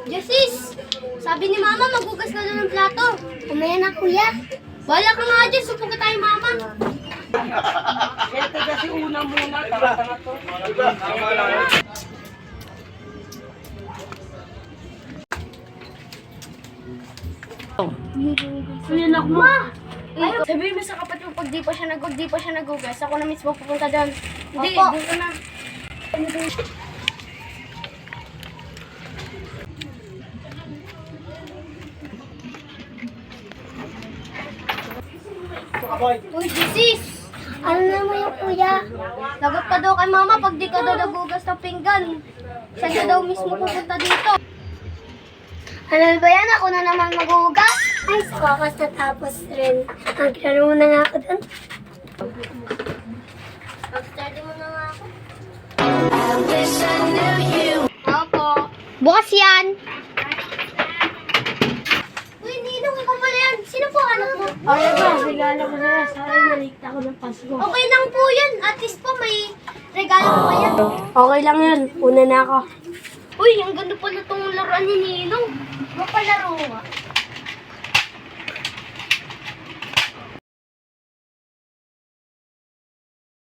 Jessis! Sabi ni Mama, maghugas na lang ng plato. Kumaya na, kuya. Wala ka nga dyan, supog ka tayo, Mama. Ito kasi una muna. Tanga-tanga to. Ayan ako, Ma. Sabihin mo sa kapatid mo, pag di pa siya naghugas, ako na mismo pupunta doon. Hindi, dito na. Uy, Jessis! Ano naman yung kuya? Lagot ka daw kay Mama pag di ka daw naghugas ng pinggan. Siya na daw mismo pupunta dito. Ano ba yan? Ako na naman maghugas? Ay, sa wakas natapos rin. Naglaro muna nga ako dun. Mag-study mo na nga ako. Opo. Bukas yan. Uy, Ninong, ikaw pala yan. Sino po anak mo? Ay, ba? Regalo ko sa'yo. Sorry, nalikta ko ng Pasko. Okay lang po yan. At least po may regalo po yan. Okay lang yun. Una na ako. Uy, ang ganda pala itong laruan ni Ninong. Mapalaro nga.